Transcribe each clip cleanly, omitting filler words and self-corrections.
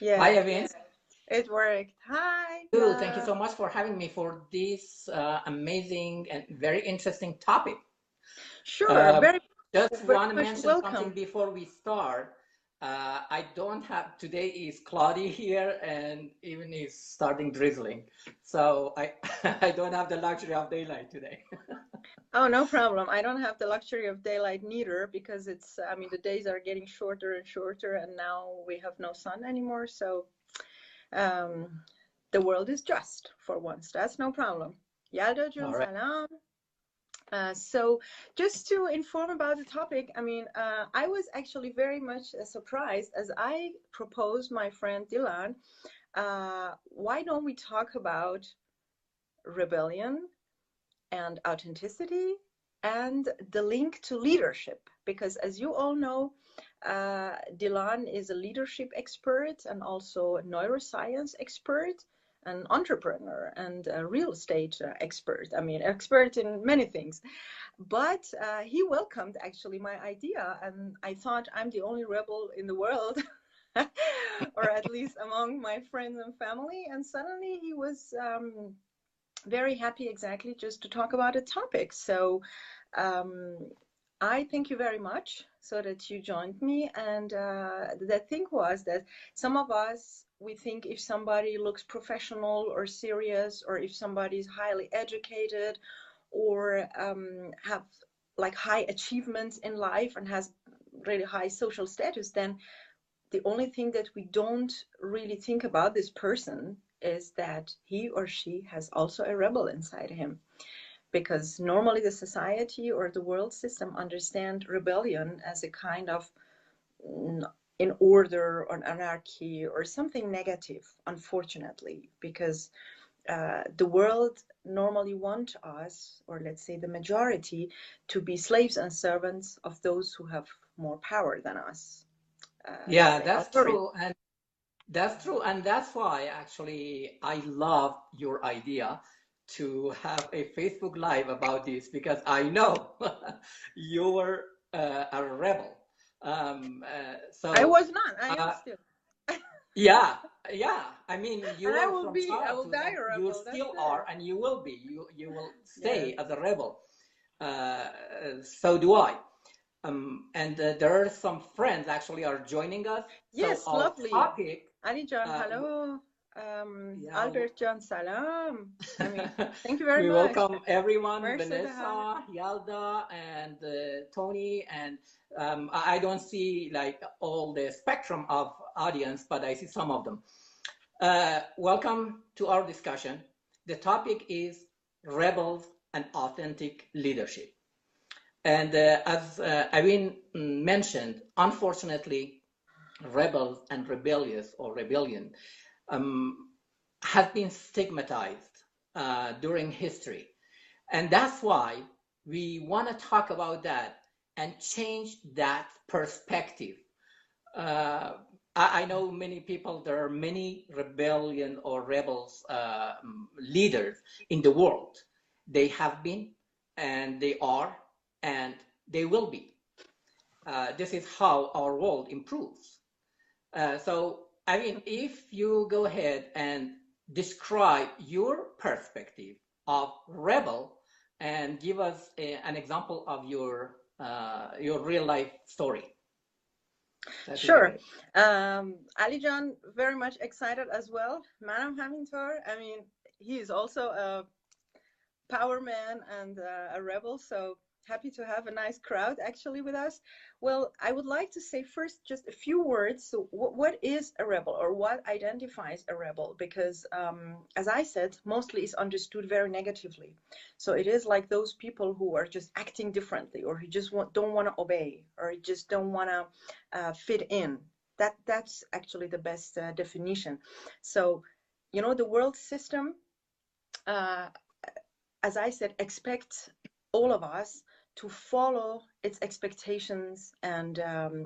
Hi, Yeah, Evans. it worked. Hi, Too. Thank you so much for having me for this amazing and very interesting topic. sure. Uh, Very, just very want to much mention something welcome. before we start. I don't have, today is cloudy here and even is starting drizzling. So I, I don't have the luxury of daylight today. Oh, no problem. I don't have the luxury of daylight neither because the days are getting shorter and shorter, and now we have no sun anymore. So, um, the world is just for once. That's no problem. Yalda Jun All right. Salam. So just to inform about the topic, I was actually very much surprised as I proposed my friend Dylan. Why don't we talk about rebellion and authenticity and the link to leadership? Because as you all know, Dylan is a leadership expert and also a neuroscience expert, an entrepreneur and a real estate expert. Expert in many things. But he welcomed actually my idea, and I thought I'm the only rebel in the world, or at least among my friends and family. And suddenly he was very happy, exactly, just to talk about a topic. So um, I thank you very much so that you joined me. And the thing was that some of us, we think if somebody looks professional or serious, or if somebody is highly educated or have like high achievements in life and has really high social status, then the only thing that we don't really think about this person is that he or she has also a rebel inside him, because normally the society or the world system understand rebellion as a kind of in order or anarchy or something negative, unfortunately, because the world normally want us, or let's say the majority, to be slaves and servants of those who have more power than us. Let's Yeah, say that's authority. true. And that's true. And that's why actually I love your idea to have a Facebook Live about this because I know you're a rebel. Um, uh, I so, was not. I am uh, still, yeah, yeah. I mean, and you are from I will childhood die and a you rebel. That's still are sure. and you will be. You will Yes. stay as a rebel. Uh, so do I. And there are some friends actually are joining us. So Yes. our Lovely. topic, Ali John, uh, hello. yeah, Albert John, salam. Thank you very we much. welcome everyone, Mercedes. Vanessa, Yalda, and Tony. And I don't see like all the spectrum of audience, but I see some of them. Welcome to our discussion. The topic is rebels and authentic leadership. And as Irene mentioned, unfortunately, rebels and rebellious or rebellion um, have been stigmatized during history. And that's why we want to talk about that and change that perspective. Uh, I know many people, there are many rebellion or rebels leaders in the world. They have been, and they are, and they will be. This is how our world improves. So, I mean, if you go ahead and describe your perspective of rebel and give us an example of your real life story, that would be Sure. great. Ali John, very much excited as well. Manam Hamintor, he is also a power man and a rebel. So happy to have a nice crowd actually with us. Well, I would like to say first just a few words. So, what is a rebel, or what identifies a rebel? Because, as I said, mostly is understood very negatively. So it is like those people who are just acting differently, or who just don't want to obey, or just don't want to fit in. That's actually the best definition. So, the world system. Uh, as I said, expect all of us to follow its expectations and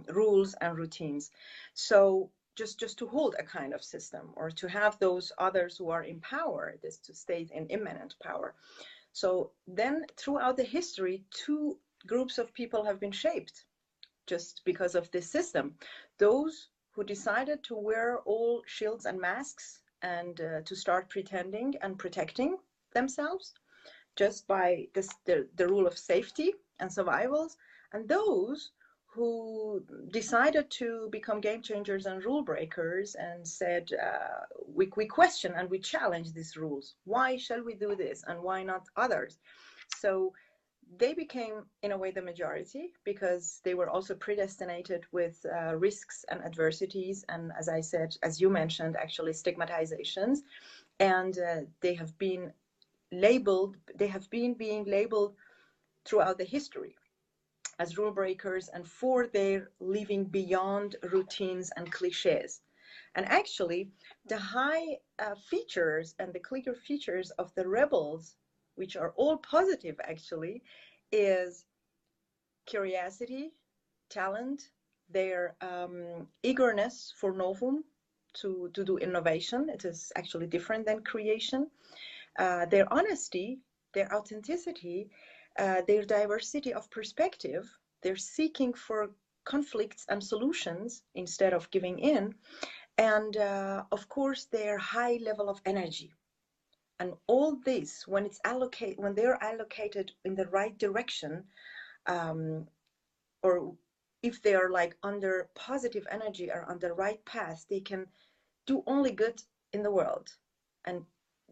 rules and routines. So just to hold a kind of system, or to have those others who are in power, this to stay in immanent power. So then throughout the history, two groups of people have been shaped just because of this system. Those who decided to wear all shields and masks and to start pretending and protecting themselves just by the rule of safety and survivals, and those who decided to become game changers and rule breakers and said, we question and we challenge these rules. Why shall we do this and why not others? So they became, in a way, the majority because they were also predestinated with risks and adversities. And as I said, as you mentioned, actually stigmatizations. And they have been being labeled throughout the history as rule breakers and for their living beyond routines and cliches. And actually, the high features and the clear features of the rebels, which are all positive actually, is curiosity, talent, their eagerness for novum, to do innovation. It is actually different than creation. Their honesty, their authenticity, their diversity of perspective. They're seeking for conflicts and solutions instead of giving in. And of course, their high level of energy. And all this, when they're allocated in the right direction, or if they are like under positive energy or on the right path, they can do only good in the world, and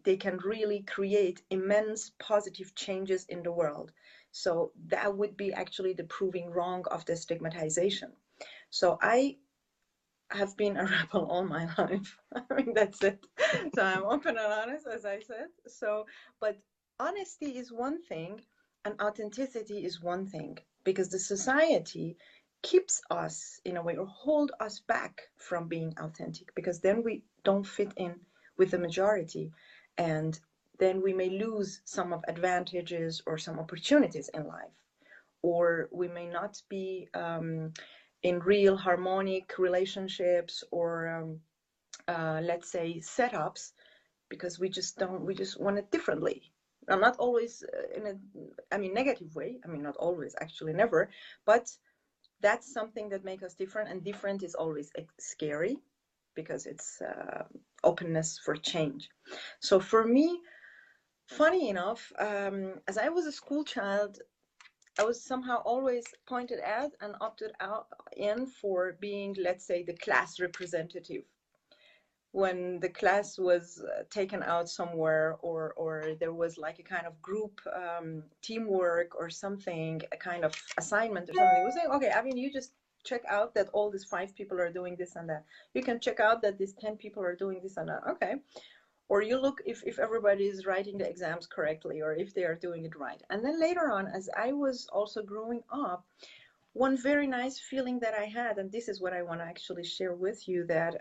they can really create immense positive changes in the world. So that would be actually the proving wrong of the stigmatization. So I have been a rebel all my life. I mean, that's it. So I'm open and honest, as I said. So, but honesty is one thing and authenticity is one thing, because the society keeps us in a way or hold us back from being authentic, because then we don't fit in with the majority, and then we may lose some of advantages or some opportunities in life, or we may not be in real harmonic relationships or let's say setups, because we just want it differently. Now, not always in a negative way, not always, actually never, but that's something that makes us different, and different is always scary because it's openness for change. So for me, funny enough, as I was a school child, I was somehow always pointed at and opted out in for being, let's say, the class representative. When the class was taken out somewhere, or there was like a kind of group teamwork or something, a kind of assignment or something, we say, okay, you just check out that all these 5 people are doing this and that. You can check out that these 10 people are doing this and that. Okay. Or you look if everybody is writing the exams correctly, or if they are doing it right. And then later on, as I was also growing up, one very nice feeling that I had, and this is what I want to actually share with you, that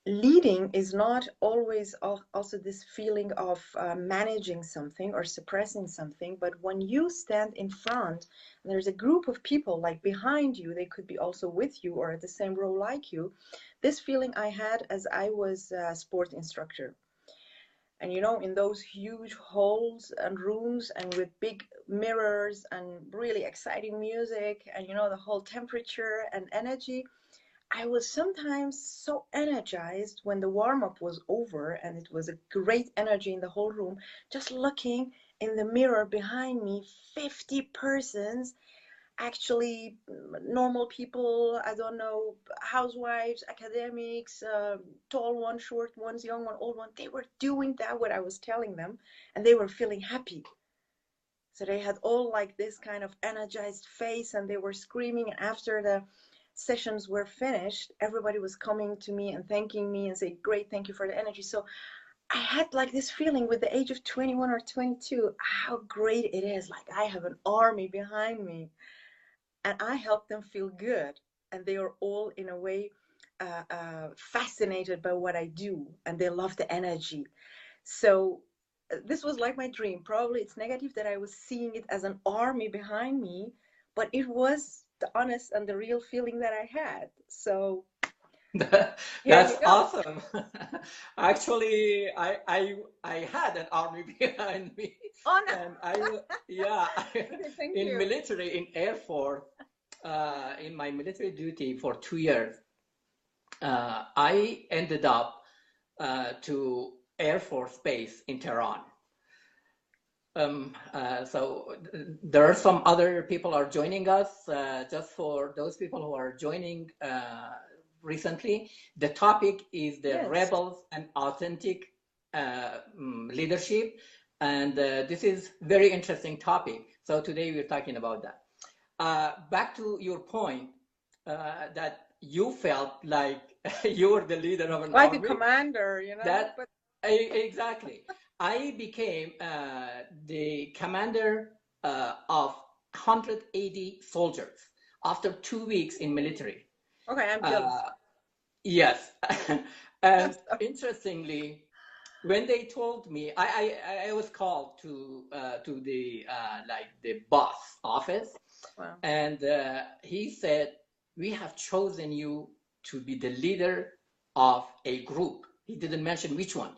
leading is not always also this feeling of managing something or suppressing something, but when you stand in front and there's a group of people like behind you, they could be also with you or at the same row like you. This feeling I had as I was a sport instructor. And in those huge halls and rooms and with big mirrors and really exciting music and the whole temperature and energy, I was sometimes so energized when the warm-up was over and it was a great energy in the whole room, just looking in the mirror behind me, 50 persons, actually normal people, I don't know, housewives, academics, tall ones, short ones, young one, old one, they were doing that what I was telling them, and they were feeling happy. So they had all like this kind of energized face, and they were screaming. And after the sessions were finished, everybody was coming to me and thanking me and say, great, thank you for the energy. So I had like this feeling with the age of 21 or 22, how great it is. Like I have an army behind me, and I help them feel good. And they are all in a way fascinated by what I do, and they love the energy. So this was like my dream. Probably it's negative that I was seeing it as an army behind me, but it was the honest and the real feeling that I had. So That's awesome. Actually, I had an army behind me, oh, no. and I Okay, thank in you. military, in Air Force, in my military duty for 2 years, I ended up to Air Force Base in Tehran. So there are some other people are joining us. Just for those people who are joining recently, the topic is the rebels and authentic leadership, and this is very interesting topic. So today we're talking about that. Back to your point that you felt like you were the leader of an like army. a commander, you know. Exactly. I became the commander of 180 soldiers after 2 weeks in military. Okay, I'm jealous. Yes. And interestingly, when they told me, I was called to the like the boss office. Wow. And he said, we have chosen you to be the leader of a group. He didn't mention which one.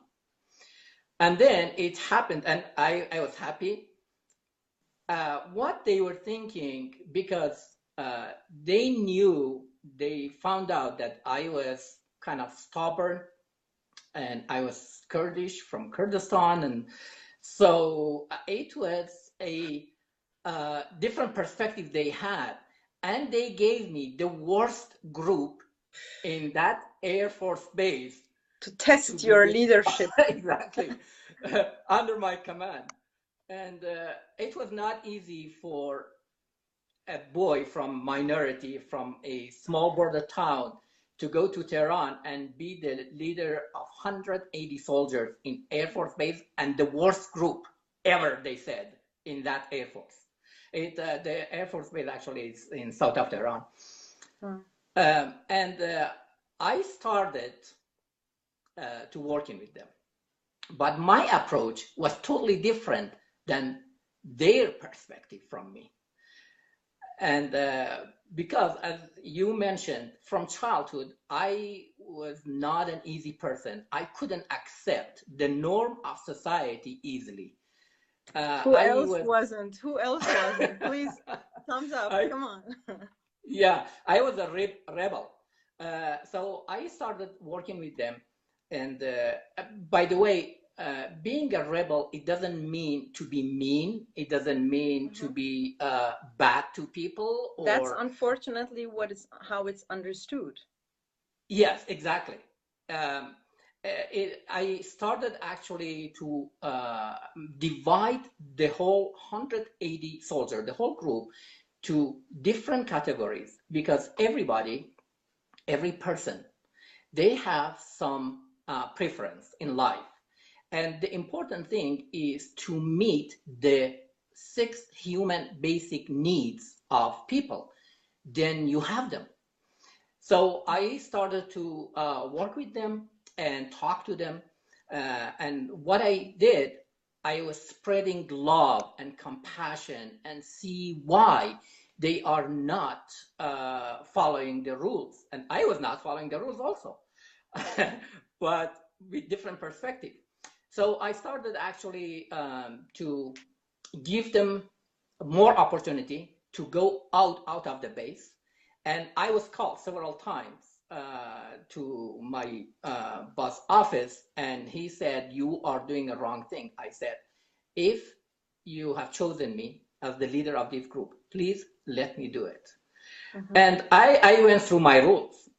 And then it happened, and I was happy. What they were thinking, because they found out that I was kind of stubborn, and I was Kurdish from Kurdistan, and so it was a different perspective they had, and they gave me the worst group in that Air Force base to test your leadership. Exactly. Under my command. And it was not easy for a boy from minority, from a small border town, to go to Tehran and be the leader of 180 soldiers in Air Force Base, and the worst group ever, they said, in that Air Force. The Air Force Base actually is in south of Tehran. And I started to working with them. But my approach was totally different than their perspective from me. And because, as you mentioned, from childhood, I was not an easy person. I couldn't accept the norm of society easily. Who else wasn't? Please, thumbs up. Come on. Yeah, I was a rebel. So I started working with them. And by the way, being a rebel, it doesn't mean to be mean. It doesn't mean to be bad to people. That's unfortunately how it's understood. Yes, exactly. I started actually to divide the whole 180 soldier, the whole group, to different categories, because every person, they have some preference in life. And the important thing is to meet the 6 human basic needs of people. Then you have them. So I started to work with them and talk to them. And what I did, I was spreading love and compassion and see why they are not following the rules. And I was not following the rules also, but with different perspective. So I started actually to give them more opportunity to go out of the base. And I was called several times to my boss office, and he said, you are doing a wrong thing. I said, if you have chosen me as the leader of this group, please let me do it. And I went through my rules.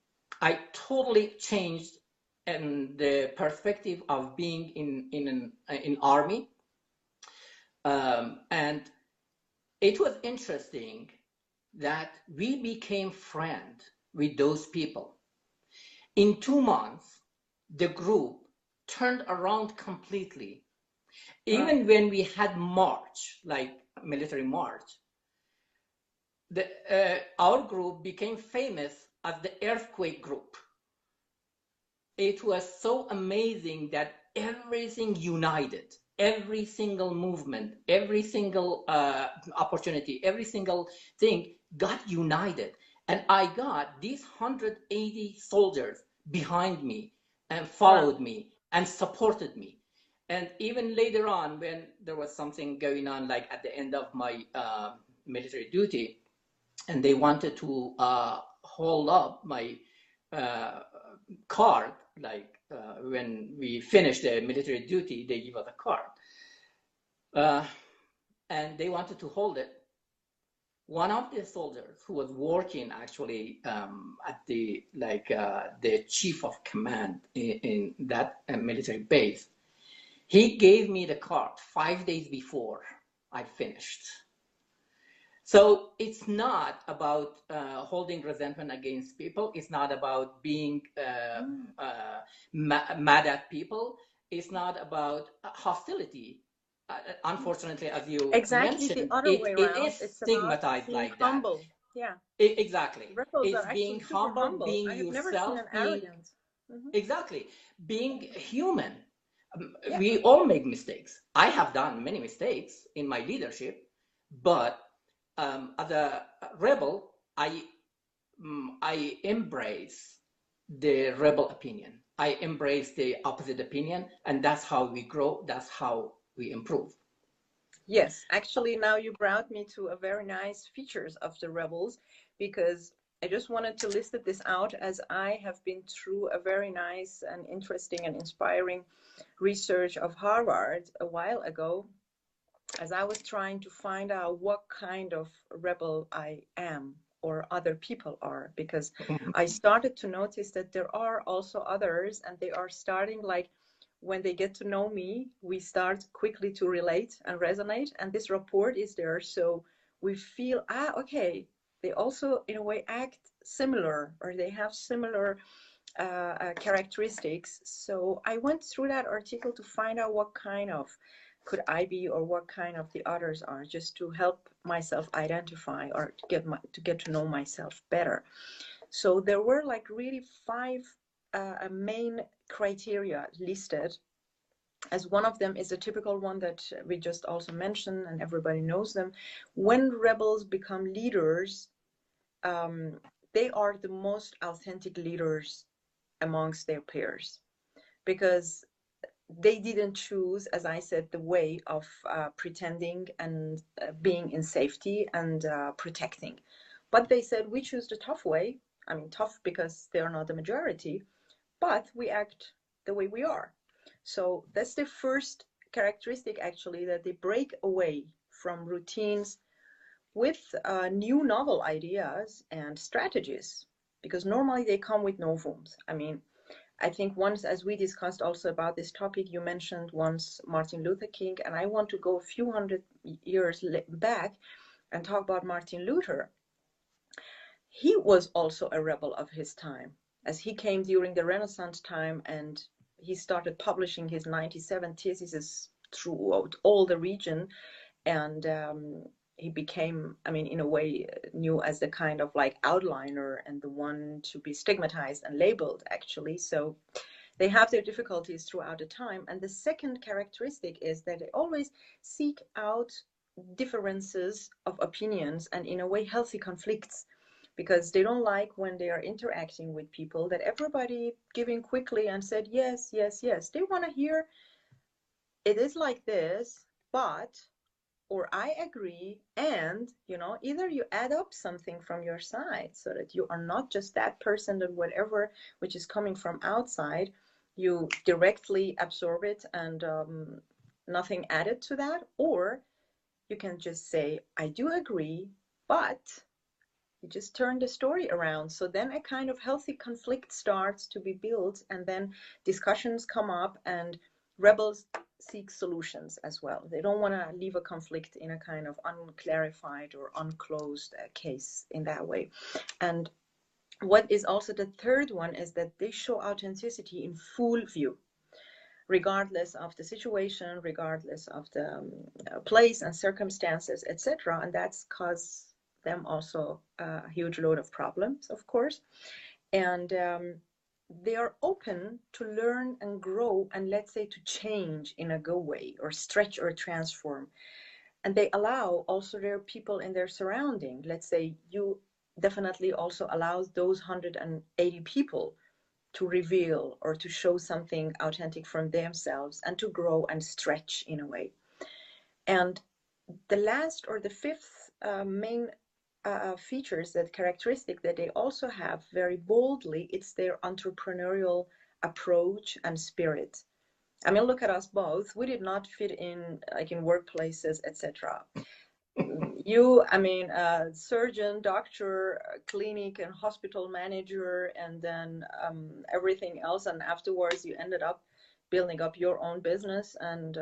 I totally changed the perspective of being in army. And it was interesting that we became friends with those people. In 2 months, the group turned around completely. Even when we had march, like military march, our group became famous as the earthquake group. It was so amazing that everything united. Every single movement, every single opportunity, every single thing got united. And I got these 180 soldiers behind me and followed me and supported me. And even later on, when there was something going on, like at the end of my military duty, and they wanted to hold up my card, like when we finished the military duty, they give us a card, and they wanted to hold it. One of the soldiers who was working actually at the the chief of command in that military base, he gave me the card 5 days before I finished. So it's not about holding resentment against people. It's not about being mad at people. It's not about hostility. Unfortunately, as you Exactly the mentioned, other way it around. is It's about stigmatized being like that. humble. Yeah. Exactly. Rebels It's are being actually super humble, humble. being I have never seen yourself, an being arrogance. exactly, being human. Yeah. We all make mistakes. I have done many mistakes in my leadership, but as a rebel, I embrace the rebel opinion. I embrace the opposite opinion, and that's how we grow. That's how we improve. Yes, actually, now you brought me to a very nice features of the rebels, because I just wanted to list this out, as I have been through a very nice and interesting and inspiring research of Harvard a while ago, as I was trying to find out what kind of rebel I am or other people are, because I started to notice that there are also others, and they are starting, like, when they get to know me, we start quickly to relate and resonate, and this rapport is there. So we feel, okay, they also in a way act similar, or they have similar characteristics. So I went through that article to find out what kind of could I be, or what kind of the others are, just to help myself identify, or to get to know myself better. So there were like really 5 main criteria listed, as one of them is a typical one that we just also mentioned, and everybody knows them. When rebels become leaders, they are the most authentic leaders amongst their peers, because they didn't choose, as I said, the way of pretending and being in safety and protecting, but they said, we choose the tough way. I mean, tough because they are not the majority, but we act the way we are. So that's the first characteristic, actually, that they break away from routines with new novel ideas and strategies, because normally they come with novums. I mean, I think once, as we discussed also about this topic, you mentioned once Martin Luther King, and I want to go a few hundred years back and talk about Martin Luther. He was also a rebel of his time, as he came during the Renaissance time, and he started publishing his 97 theses throughout all the region, and he became, I mean, in a way, new as the kind of like outliner and the one to be stigmatized and labeled, actually. So they have their difficulties throughout the time. And the second characteristic is that they always seek out differences of opinions, and in a way healthy conflicts, because they don't like when they are interacting with people that everybody giving quickly and said yes, yes, yes. They want to hear, it is like this, but, or I agree, and either you add up something from your side, so that you are not just that person that whatever which is coming from outside, you directly absorb it, and nothing added to that, or you can just say, I do agree, but you just turn the story around. So then a kind of healthy conflict starts to be built, and then discussions come up, and rebels seek solutions as well. They don't want to leave a conflict in a kind of unclarified or unclosed case in that way. And what is also the third one is that they show authenticity in full view, regardless of the situation, regardless of the place and circumstances, etc. And that's caused them also a huge load of problems, of course. And they are open to learn and grow, and let's say to change in a go way, or stretch or transform. And they allow also their people in their surrounding. Let's say you definitely also allows those 180 people to reveal or to show something authentic from themselves, and to grow and stretch in a way. And the last, or the fifth main features, that characteristic that they also have very boldly, it's their entrepreneurial approach and spirit. I mean, look at us both. We did not fit in like in workplaces, etc. You, I mean, surgeon, doctor, clinic and hospital manager, and then everything else. And afterwards, you ended up building up your own business and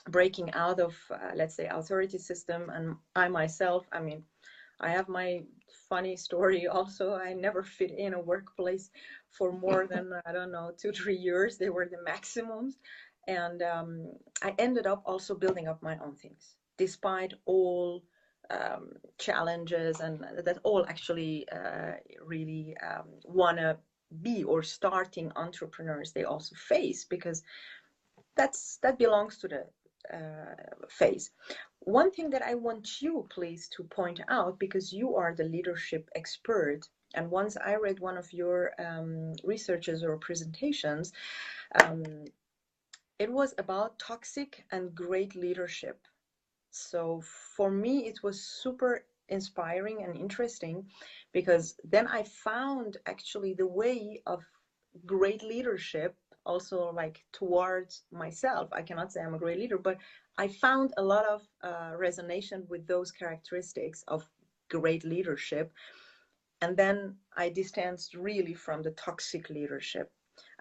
breaking out of, let's say, authority system. And I myself, I mean, I have my funny story also. I never fit in a workplace for more than, I don't know, 2-3 years. They were the maximums. And I ended up also building up my own things, despite all challenges, and that all actually really want to be or starting entrepreneurs they also face, because that belongs to the phase. One thing that I want you, please, to point out, because you are the leadership expert, and once I read one of your researches or presentations, it was about toxic and great leadership. So for me, it was super inspiring and interesting, because then I found actually the way of great leadership also, like towards myself. I cannot say I'm a great leader, but I found a lot of resonance with those characteristics of great leadership. And then I distanced really from the toxic leadership.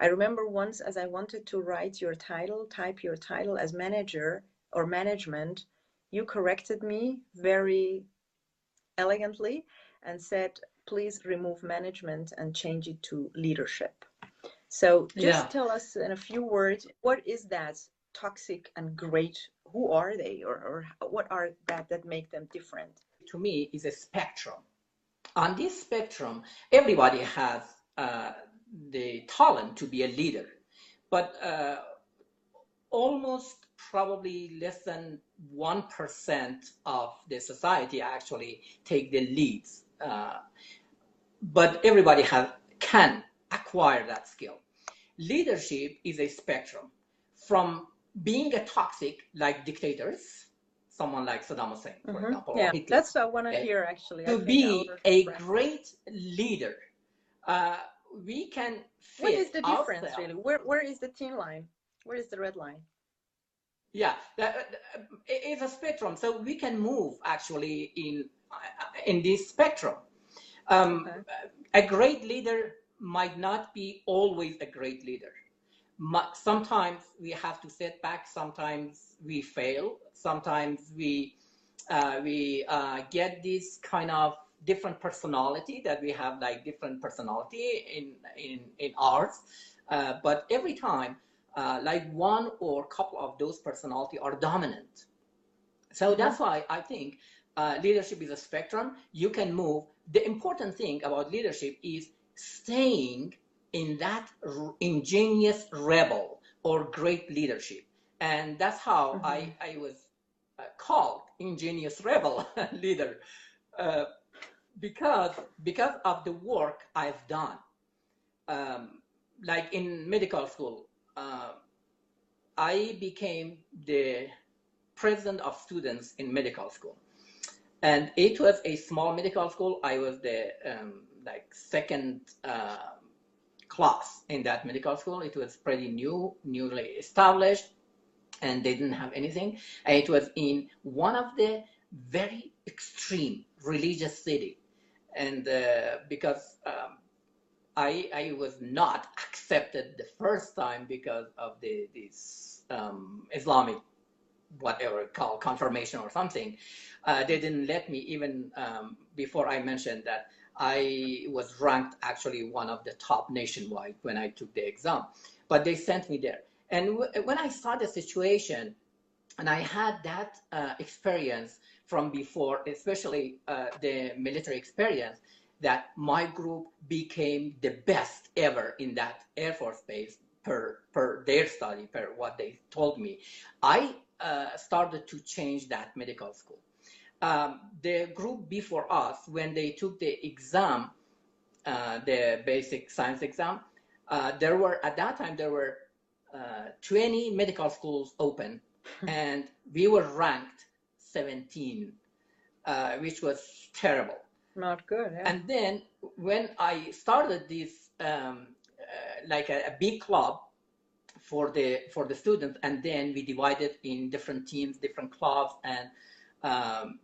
I remember once, as I wanted to write your title, type your title as manager or management, you corrected me very elegantly and said, please remove management and change it to leadership. So just tell us in a few words, what is that toxic and great? Who are they, or what are that make them different? To me, is a spectrum. On this spectrum, everybody has the talent to be a leader, but almost probably less than 1% of the society actually take the leads. But everybody can acquire that skill. Leadership is a spectrum from being a toxic, like dictators, someone like Saddam Hussein, for example, or Hitler. That's what I want to hear, actually. To be a great leader, we can fit. What is the difference, really? Where is the thin line? Where is the red line? Yeah, it's a spectrum, so we can move actually in this spectrum. A great leader might not be always a great leader. Sometimes we have to sit back. Sometimes we fail. Sometimes we get this kind of different personality that we have, like different personality in ours. But every time, like one or couple of those personality are dominant. So that's why I think leadership is a spectrum. You can move. The important thing about leadership is staying in that ingenious rebel or great leadership. And that's how I was called Ingenious Rebel leader, because of the work I've done. Like in medical school, I became the president of students in medical school. And it was a small medical school. I was the like second class in that medical school. It was pretty newly established, and they didn't have anything. And it was in one of the very extreme religious city. And because I was not accepted the first time because of this Islamic, whatever called confirmation or something, they didn't let me even before I mentioned that I was ranked actually one of the top nationwide when I took the exam, but they sent me there. And when I saw the situation, and I had that experience from before, especially the military experience, that my group became the best ever in that Air Force base per their study, per what they told me. I started to change that medical school. The group before us, when they took the exam, the basic science exam, there were, at that time, there were 20 medical schools open, and we were ranked 17 which was terrible. Not good. Yeah. And then when I started this like a big club for the students, and then we divided in different teams, different clubs, and um,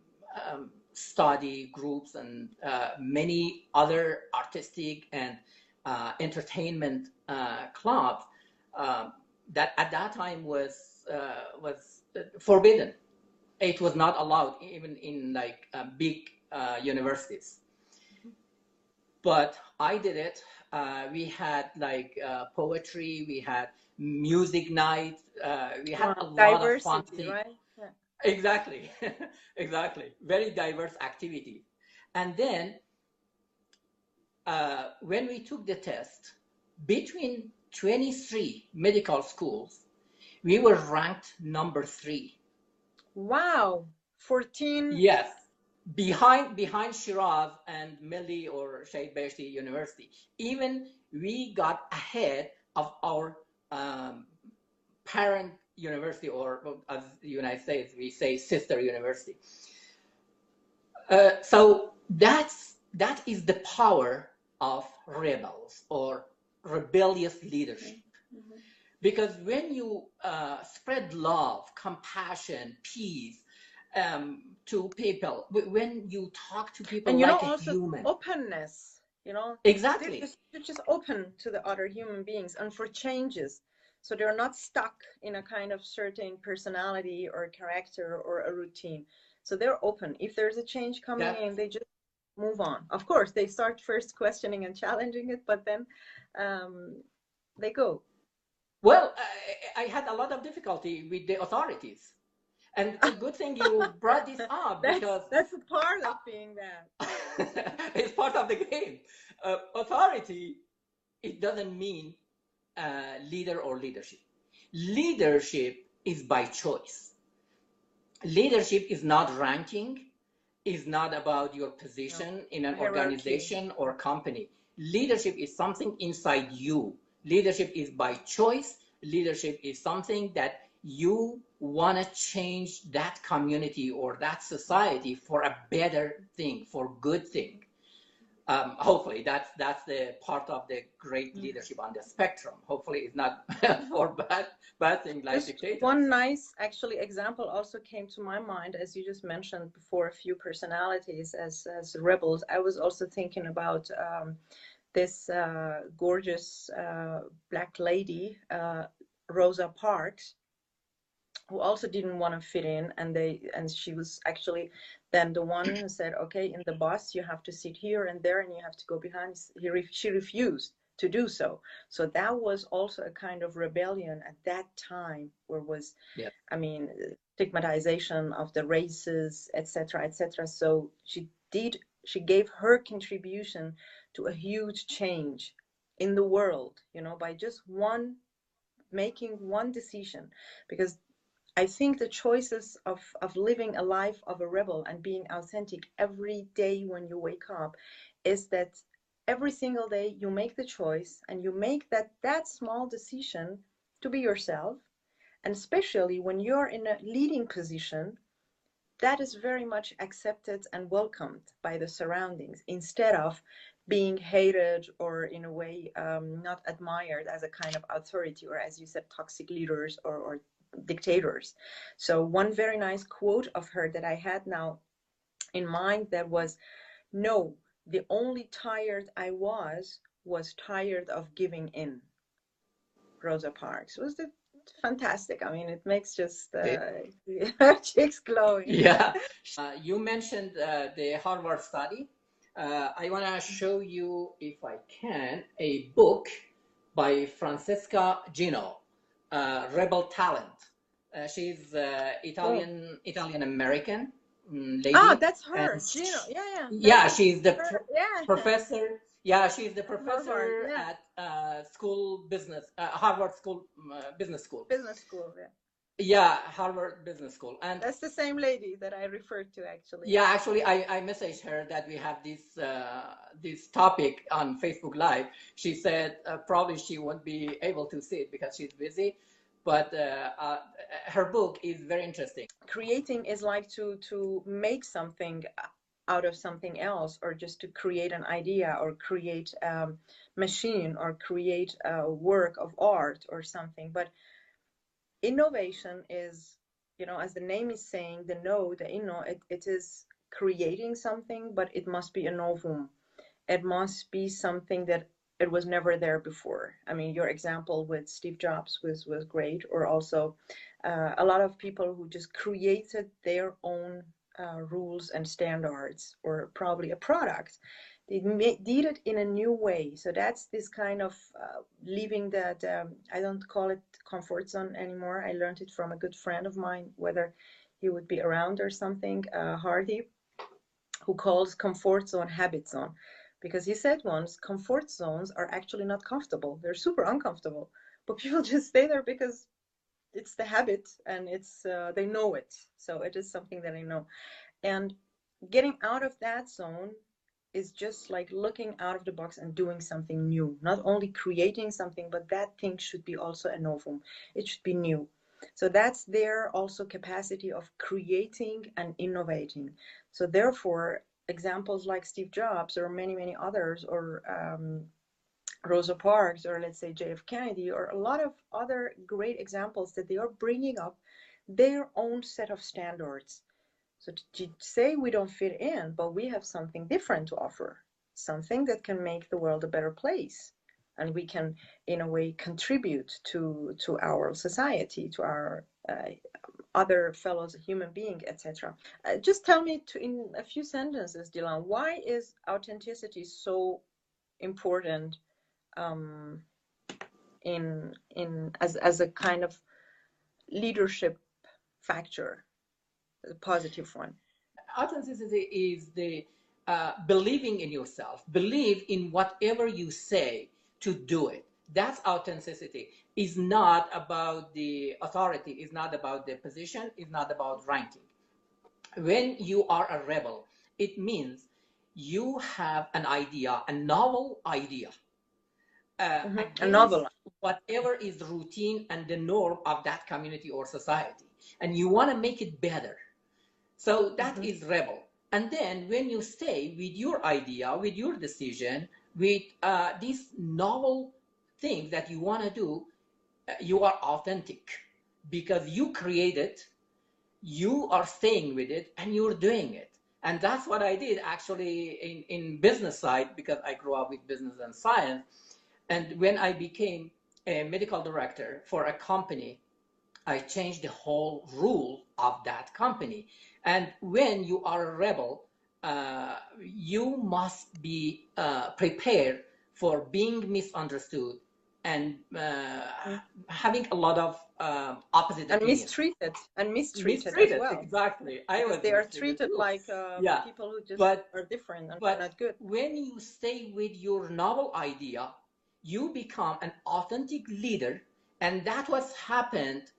study groups, and many other artistic and entertainment clubs that at that time was forbidden. It was not allowed even in like big universities. But I did it. We had like poetry, we had music night, we had a lot of fun Diversity, things. right? Yeah. Exactly, exactly. Very diverse activity. And then when we took the test, between 23 medical schools, we were ranked number 3. Wow. 14. Yes, behind Shiraz and Milli or Shahid Beheshti University. Even we got ahead of our parent university, or as the United States we say sister university. So that is the power of rebels or rebellious leadership. Mm-hmm. Because when you spread love, compassion, peace to people, when you talk to people And like a also human. openness, Exactly. they're just open to the other human beings and for changes. So they're not stuck in a kind of certain personality or character or a routine. So they're open. If there's a change coming in, they just move on. Of course, they start first questioning and challenging it, but then they go. Well, I had a lot of difficulty with the authorities. And it's a good thing you brought this up, because that's a part of being that. it's part of the game. Authority, it doesn't mean leader or leadership. Leadership is by choice. Leadership is not ranking, is not about your position in an organization or company. Leadership is something inside you. Leadership is by choice. Leadership is something that you want to change that community or that society for a better thing, for good thing. Hopefully that's the part of the great leadership on the spectrum. Hopefully it's not for bad thing like dictators. One nice actually example also came to my mind, as you just mentioned before, a few personalities as rebels. I was also thinking about this gorgeous black lady, Rosa Parks, who also didn't want to fit in, and she was actually then the one who said, okay, in the bus you have to sit here and there and you have to go behind. She refused to do so. So that was also a kind of rebellion at that time, where was I mean, stigmatization of the races, etc., etc. So she gave her contribution to a huge change in the world, by just making one decision. Because I think the choices of living a life of a rebel and being authentic every day when you wake up is that every single day you make the choice and you make that small decision to be yourself. And especially when you're in a leading position, that is very much accepted and welcomed by the surroundings, instead of being hated or in a way not admired as a kind of authority, or as you said, toxic leaders or dictators. So one very nice quote of her that I had now in mind, that was, no, the only tired I was tired of giving in. Rosa Parks was fantastic. I mean, it makes just cheeks glowing. Yeah. You mentioned the Harvard study. I want to show you, if I can, a book by Francesca Gino, Rebel Talent. She's Italian American lady. Ah, that's her, Gino. Yeah, she's the professor. Yeah, she's the professor at Harvard School Business School. Business school, yeah. Yeah, Harvard Business School. And that's the same lady that I referred to, actually. Yeah, actually, I messaged her that we have this topic on Facebook Live. She said probably she won't be able to see it because she's busy. but her book is very interesting. Creating is like to make something out of something else, or just to create an idea, or create a machine, or create a work of art or something. But innovation is, as the name is saying, it is creating something, but it must be a novum. It must be something that it was never there before. I mean, your example with Steve Jobs was great, or also a lot of people who just created their own rules and standards, or probably a product. They did it in a new way. So that's this kind of leaving that, I don't call it comfort zone anymore. I learned it from a good friend of mine, whether he would be around or something, Hardy, who calls comfort zone habit zone. Because he said once, comfort zones are actually not comfortable. They're super uncomfortable. But people just stay there because it's the habit, and it's they know it. So it is something that I know. And getting out of that zone is just like looking out of the box and doing something new. Not only creating something, but that thing should be also a novum. It should be new. So that's their also capacity of creating and innovating. So therefore, examples like Steve Jobs, or many, many others, or Rosa Parks, or let's say JF Kennedy, or a lot of other great examples, that they are bringing up their own set of standards. So to say we don't fit in, but we have something different to offer, something that can make the world a better place. And we can, in a way, contribute to our society, to our other fellows, human being, etc. Just tell me in a few sentences, Dilan, why is authenticity so important as a kind of leadership factor, a positive one? Authenticity is the believing in yourself, believe in whatever you say to do it. That's authenticity. Is not about the authority, is not about the position, is not about ranking. When you are a rebel, it means you have an idea, a novel idea, a novel, whatever is the routine and the norm of that community or society, and you want to make it better. So that is rebel. And then when you stay with your idea, with your decision, with these novel things that you want to do, you are authentic because you create it, you are staying with it, and you're doing it. And that's what I did actually in business side, because I grew up with business and science. And when I became a medical director for a company, I changed the whole rule of that company. And when you are a rebel, you must be prepared for being misunderstood and having a lot of opposite and opinions. mistreated as well. Exactly. They are treated like people who just are different and not good. When you stay with your novel idea, you become an authentic leader, and that was happened.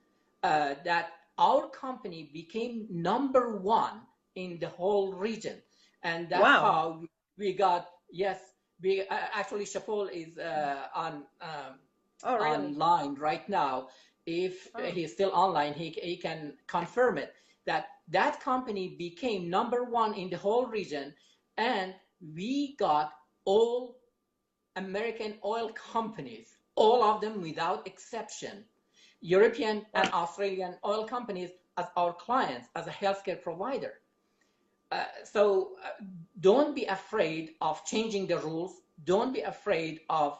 That our company became #1 in the whole region, and that's how we got. Yes, we actually Shapol is online right now. If he's still online, he can confirm it. That company became #1 in the whole region, and we got all American oil companies, all of them without exception, European and Australian oil companies, as our clients, as a healthcare provider. So don't be afraid of changing the rules. Don't be afraid of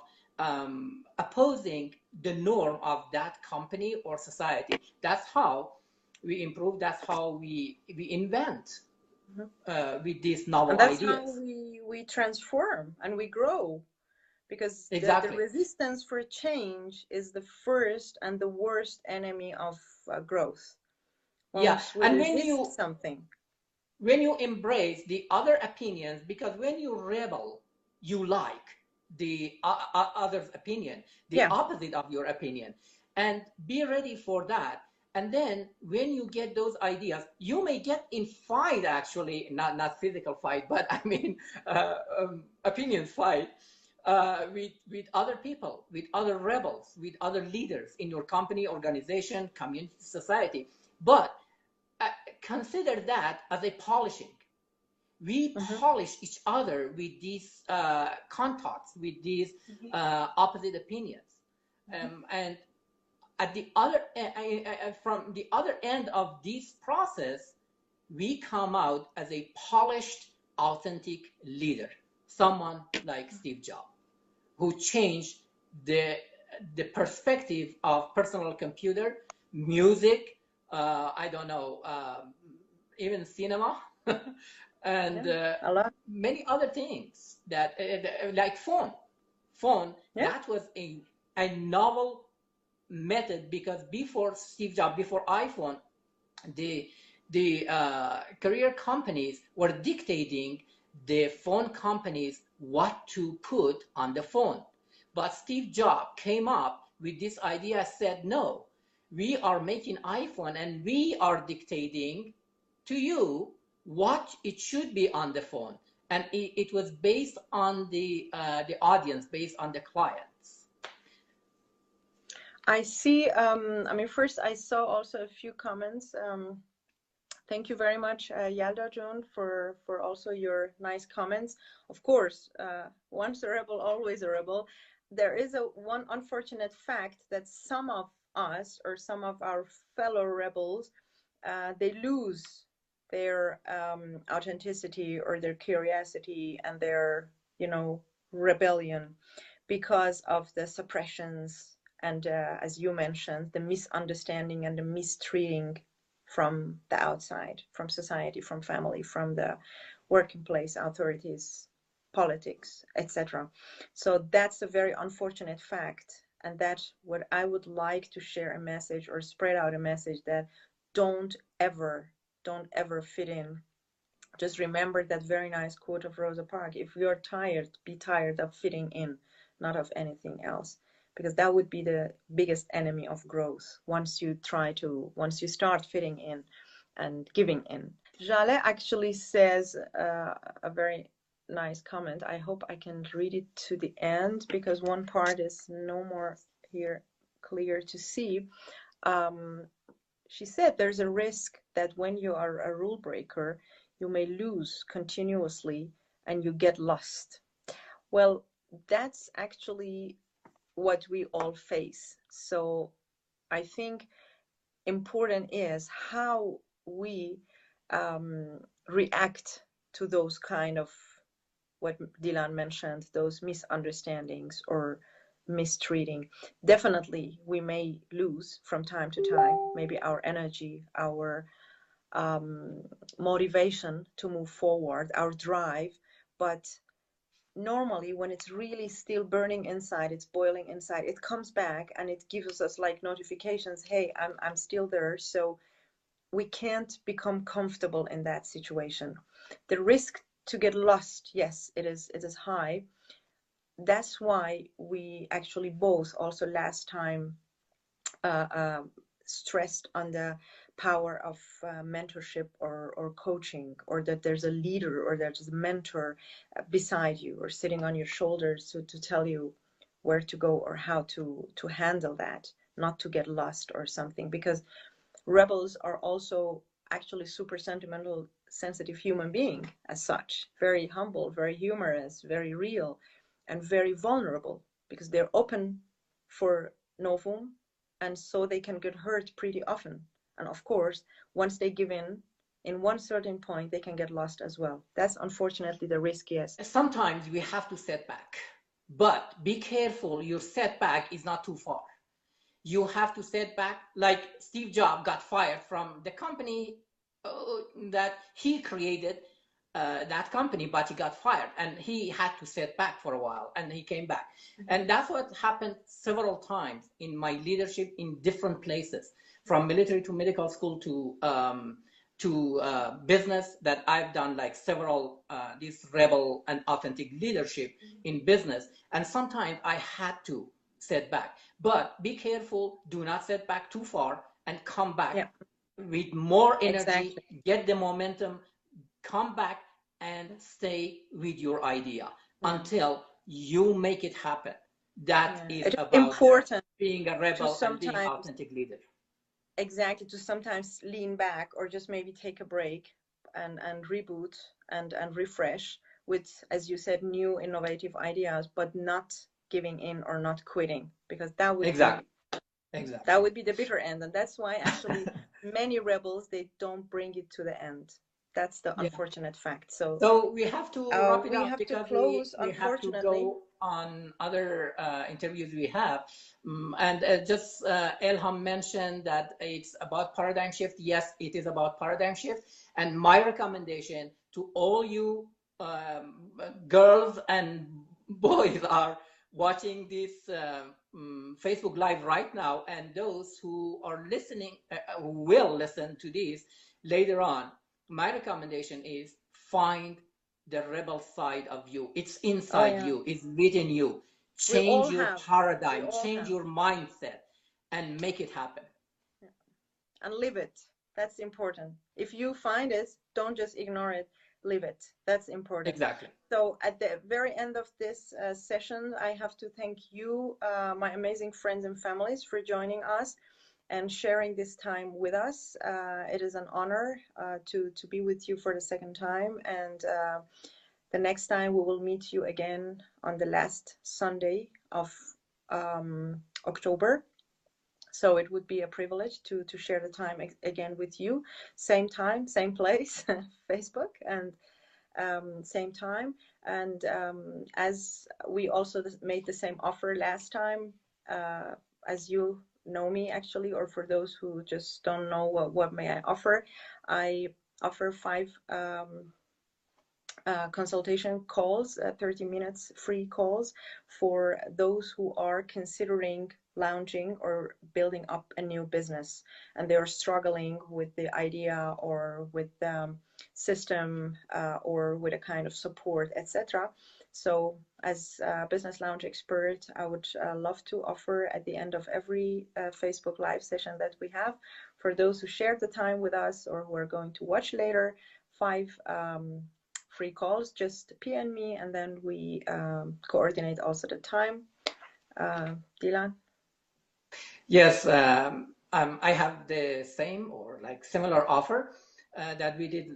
opposing the norm of that company or society. That's how we improve. That's how we invent with these novel ideas. And that's how we transform and we grow. Because exactly. the resistance for change is the first and the worst enemy of growth. And when you embrace the other opinions, because when you rebel, you like the other's opinion, the opposite of your opinion, and be ready for that. And then when you get those ideas, you may get in fight, actually, not physical fight, but I mean opinion fight. with other people, with other rebels, with other leaders in your company, organization, community, society. But consider that as a polishing. We polish each other with these contacts, with these opposite opinions, and at the other from the other end of this process, we come out as a polished, authentic leader, someone like Steve Jobs, who changed the perspective of personal computer, music, I don't know, even cinema, and many other things that like phone. That was a novel method, because before Steve Jobs, before iPhone, the career companies were dictating the phone companies what to put on the phone. But Steve Jobs came up with this idea, said, no, we are making iPhone and we are dictating to you what it should be on the phone. And it was based on the audience, based on the clients. I see. I mean, first I saw also a few comments. Thank you very much, Yalda June, for also your nice comments. Of course, once a rebel, always a rebel. There is one unfortunate fact that some of us, or some of our fellow rebels, they lose their authenticity or their curiosity and their, rebellion, because of the suppressions and, as you mentioned, the misunderstanding and the mistreating from the outside, from society, from family, from the working place, authorities, politics, etc. So that's a very unfortunate fact, and that's what I would like to share a message, or spread out a message, that don't ever fit in. Just remember that very nice quote of Rosa Parks: if you're tired, be tired of fitting in, not of anything else. Because that would be the biggest enemy of growth, once you start fitting in and giving in. Jale actually says a very nice comment. I hope I can read it to the end, because one part is no more here clear to see. She said there's a risk that when you are a rule breaker, you may lose continuously and you get lost. Well, that's actually what we all face. So I think important is how we react to those kind of, what Dylan mentioned, those misunderstandings or mistreating. Definitely we may lose from time to time, maybe our energy, our motivation to move forward, our drive, but normally when it's really still burning inside, it's boiling inside, it comes back and it gives us like notifications, hey, I'm still there. So we can't become comfortable in that situation. The risk to get lost, yes, it is high. That's why we actually both also last time stressed on the power of mentorship or coaching, or that there's a leader or there's a mentor beside you or sitting on your shoulders to tell you where to go or how to handle that, not to get lost or something. Because rebels are also actually super sentimental, sensitive human being as such, very humble, very humorous, very real, and very vulnerable, because they're open for novum, and so they can get hurt pretty often. And of course, once they give in one certain point, they can get lost as well. That's unfortunately the riskiest. Sometimes we have to set back, but be careful, your setback is not too far. You have to set back, like Steve Jobs got fired from the company that he created, that company, but he got fired and he had to set back for a while and he came back. And that's what happened several times in my leadership in different places, from military to medical school to business, that I've done like several this rebel and authentic leadership in business. And sometimes I had to set back, but be careful, do not set back too far and come back with more energy, get the momentum, come back and stay with your idea until you make it happen. That is It's about important being a to rebel and being sometimes, authentic leader. exactly, to sometimes lean back or just maybe take a break and reboot and refresh with, as you said, new innovative ideas, but not giving in or not quitting, because that would be Exactly. the bitter end. And that's why actually many rebels, they don't bring it to the end. That's the Yeah. unfortunate fact. So So we have to wrap it we up have to because close, we have to unfortunately. go on other interviews we have. And just Elham mentioned that it's about paradigm shift. Yes, it is about paradigm shift. And my recommendation to all you girls and boys are watching this Facebook Live right now, and those who are listening, who will listen to this later on, my recommendation is find the rebel side of you. It's inside you, it's within you. We all Change your have. paradigm, change your mindset, and make it happen. Yeah. And live it. That's important. If you find it, don't just ignore it, live it. That's important. Exactly. So at the very end of this session, I have to thank you, my amazing friends and families, for joining us and sharing this time with us. It is an honor to be with you for the second time. And the next time we will meet you again on the last Sunday of October. So it would be a privilege to share the time again with you. Same time, same place, Facebook, and same time. And as we also made the same offer last time, as you know me actually, or for those who just don't know what may I offer, I offer 5 consultation calls, 30 minutes free calls for those who are considering launching or building up a new business, and they are struggling with the idea or with the system or with a kind of support, etc. So as a business launch expert, I would love to offer at the end of every Facebook live session that we have, for those who shared the time with us or who are going to watch later, 5 free calls. Just PM me, and then we coordinate also the time. Dylan? Yes, I have the same or like similar offer that we did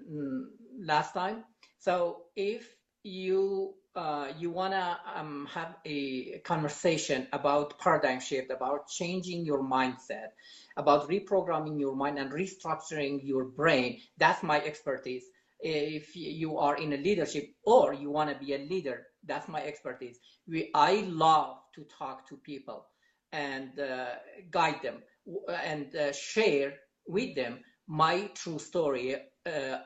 last time. So if you you wanna have a conversation about paradigm shift, about changing your mindset, about reprogramming your mind and restructuring your brain, that's my expertise. If you are in a leadership or you want to be a leader, that's my expertise. I love to talk to people and guide them and share with them my true story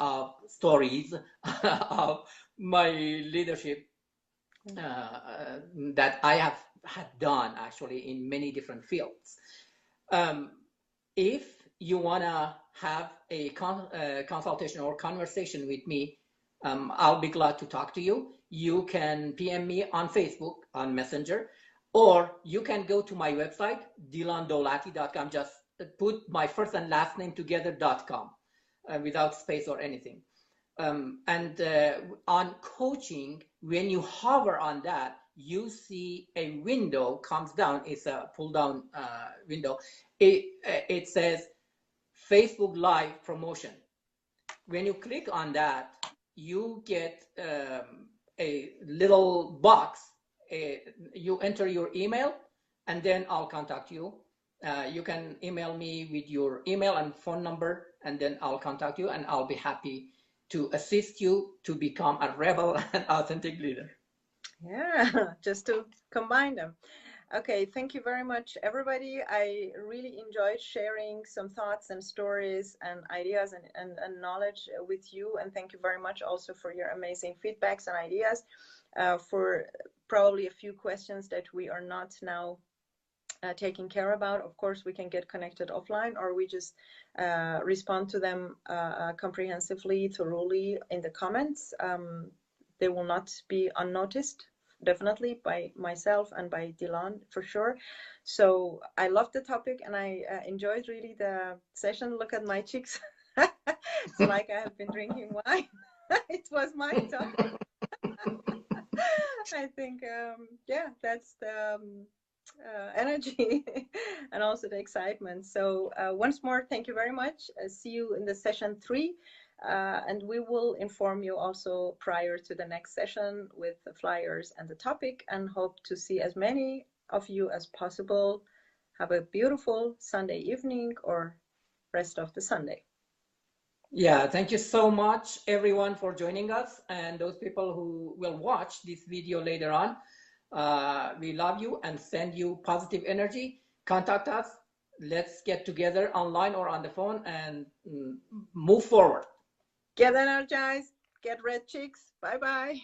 of stories of my leadership that I have had done actually in many different fields. If you want to have a consultation or conversation with me, I'll be glad to talk to you. You can PM me on Facebook, on Messenger, or you can go to my website, dilandolati.com. Just put my first and last name together.com without space or anything. And on coaching, when you hover on that, you see a window comes down. It's a pull down window. It says Facebook Live promotion. When you click on that, you get a little box. You enter your email, and then I'll contact you. You can email me with your email and phone number, and then I'll contact you, and I'll be happy to assist you to become a rebel and authentic leader. Yeah, just to combine them. Okay, thank you very much, everybody. I really enjoyed sharing some thoughts and stories and ideas and knowledge with you. And thank you very much also for your amazing feedbacks and ideas, for probably a few questions that we are not now taking care about. Of course, we can get connected offline, or we just respond to them comprehensively, thoroughly in the comments. They will not be unnoticed, definitely, by myself and by Dylan for sure. So I love the topic, and I enjoyed really the session. Look at my cheeks. It's like I have been drinking wine. It was my topic. I think, yeah, that's the energy and also the excitement. So once more, thank you very much. See you in the session 3. And we will inform you also prior to the next session with the flyers and the topic, and hope to see as many of you as possible. Have a beautiful Sunday evening or rest of the Sunday. Yeah, thank you so much, everyone, for joining us, and those people who will watch this video later on. We love you and send you positive energy. Contact us. Let's get together online or on the phone and move forward. Get energized, get red chicks. Bye-bye.